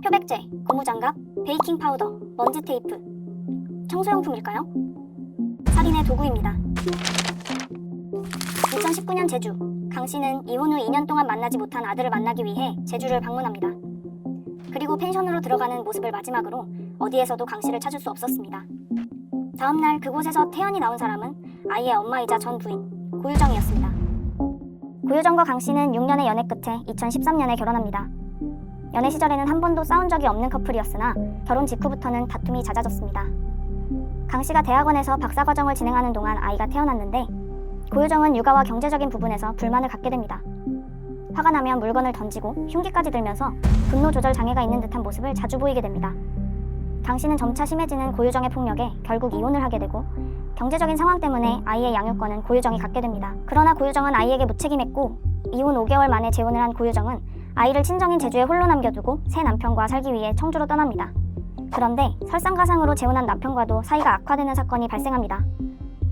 표백제, 고무장갑, 베이킹 파우더, 먼지 테이프. 청소용품일까요? 살인의 도구입니다. 2019년 제주. 강 씨는 이혼 후 2년 동안 만나지 못한 아들을 만나기 위해 제주를 방문합니다. 그리고 펜션으로 들어가는 모습을 마지막으로 어디에서도 강 씨를 찾을 수 없었습니다. 다음날 그곳에서 태연이 나온 사람은 아이의 엄마이자 전 부인, 고유정이었습니다. 고유정과 강 씨는 6년의 연애 끝에 2013년에 결혼합니다. 연애 시절에는 한 번도 싸운 적이 없는 커플이었으나 결혼 직후부터는 다툼이 잦아졌습니다. 강 씨가 대학원에서 박사과정을 진행하는 동안 아이가 태어났는데 고유정은 육아와 경제적인 부분에서 불만을 갖게 됩니다. 화가 나면 물건을 던지고 흉기까지 들면서 분노 조절 장애가 있는 듯한 모습을 자주 보이게 됩니다. 강 씨는 점차 심해지는 고유정의 폭력에 결국 이혼을 하게 되고 경제적인 상황 때문에 아이의 양육권은 고유정이 갖게 됩니다. 그러나 고유정은 아이에게 무책임했고 이혼 5개월 만에 재혼을 한 고유정은 아이를 친정인 제주에 홀로 남겨두고 새 남편과 살기 위해 청주로 떠납니다. 그런데 설상가상으로 재혼한 남편과도 사이가 악화되는 사건이 발생합니다.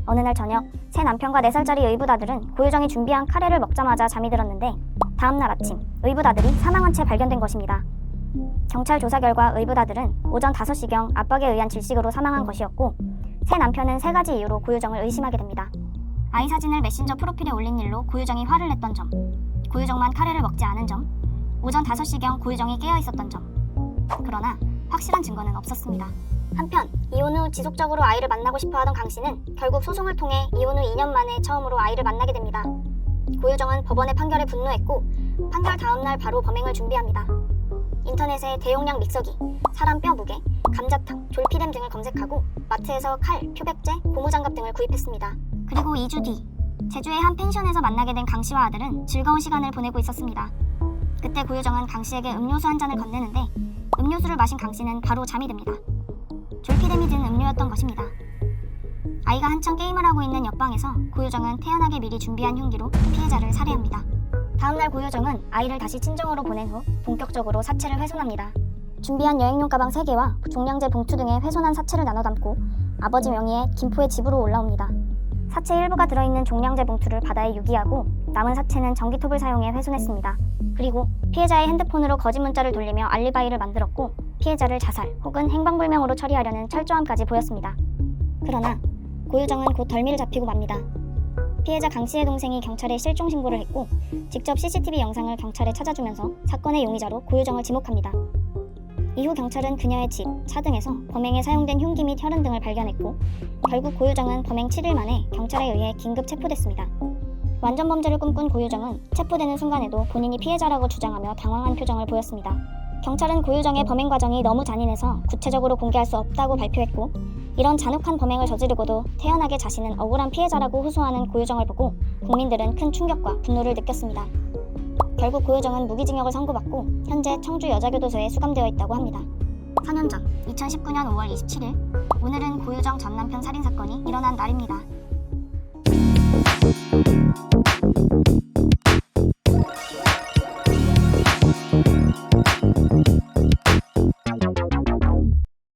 어느 날 저녁 새 남편과 4살짜리 의붓아들은 고유정이 준비한 카레를 먹자마자 잠이 들었는데 다음날 아침 의붓아들이 사망한 채 발견된 것입니다. 경찰 조사 결과 의붓아들은 오전 5시경 압박에 의한 질식으로 사망한 것이었고 새 남편은 3가지 이유로 고유정을 의심하게 됩니다. 아이 사진을 메신저 프로필에 올린 일로 고유정이 화를 냈던 점, 고유정만 카레를 먹지 않은 점, 오전 5시경 고유정이 깨어 있었던 점. 그러나 확실한 증거는 없었습니다. 한편 이혼 후 지속적으로 아이를 만나고 싶어하던 강 씨는 결국 소송을 통해 이혼 후 2년 만에 처음으로 아이를 만나게 됩니다. 고유정은 법원의 판결에 분노했고 판결 다음날 바로 범행을 준비합니다. 인터넷에 대용량 믹서기, 사람 뼈 무게, 감자탕, 졸피뎀 등을 검색하고 마트에서 칼, 표백제, 고무장갑 등을 구입했습니다. 그리고 2주 뒤 제주의 한 펜션에서 만나게 된 강 씨와 아들은 즐거운 시간을 보내고 있었습니다. 그때 고유정은 강 씨에게 음료수 한 잔을 건네는데 음료수를 마신 강 씨는 바로 잠이 듭니다. 졸피뎀이 든 음료였던 것입니다. 아이가 한창 게임을 하고 있는 옆방에서 고유정은 태연하게 미리 준비한 흉기로 피해자를 살해합니다. 다음날 고유정은 아이를 다시 친정으로 보낸 후 본격적으로 사체를 훼손합니다. 준비한 여행용 가방 3개와 종량제 봉투 등에 훼손한 사체를 나눠 담고 아버지 명의의 김포의 집으로 올라옵니다. 사체 일부가 들어있는 종량제 봉투를 바다에 유기하고 남은 사체는 전기톱을 사용해 훼손했습니다. 그리고 피해자의 핸드폰으로 거짓 문자를 돌리며 알리바이를 만들었고 피해자를 자살 혹은 행방불명으로 처리하려는 철저함까지 보였습니다. 그러나 고유정은 곧 덜미를 잡히고 맙니다. 피해자 강 씨의 동생이 경찰에 실종 신고를 했고 직접 CCTV 영상을 경찰에 찾아주면서 사건의 용의자로 고유정을 지목합니다. 이후 경찰은 그녀의 집, 차 등에서 범행에 사용된 흉기 및 혈흔 등을 발견했고 결국 고유정은 범행 7일 만에 경찰에 의해 긴급 체포됐습니다. 완전 범죄를 꿈꾼 고유정은 체포되는 순간에도 본인이 피해자라고 주장하며 당황한 표정을 보였습니다. 경찰은 고유정의 범행 과정이 너무 잔인해서 구체적으로 공개할 수 없다고 발표했고 이런 잔혹한 범행을 저지르고도 태연하게 자신은 억울한 피해자라고 호소하는 고유정을 보고 국민들은 큰 충격과 분노를 느꼈습니다. 결국 고유정은 무기징역을 선고받고 현재 청주 여자교도소에 수감되어 있다고 합니다. 4년 전 2019년 5월 27일 오늘은 고유정 전 남편 살인사건이 일어난 날입니다.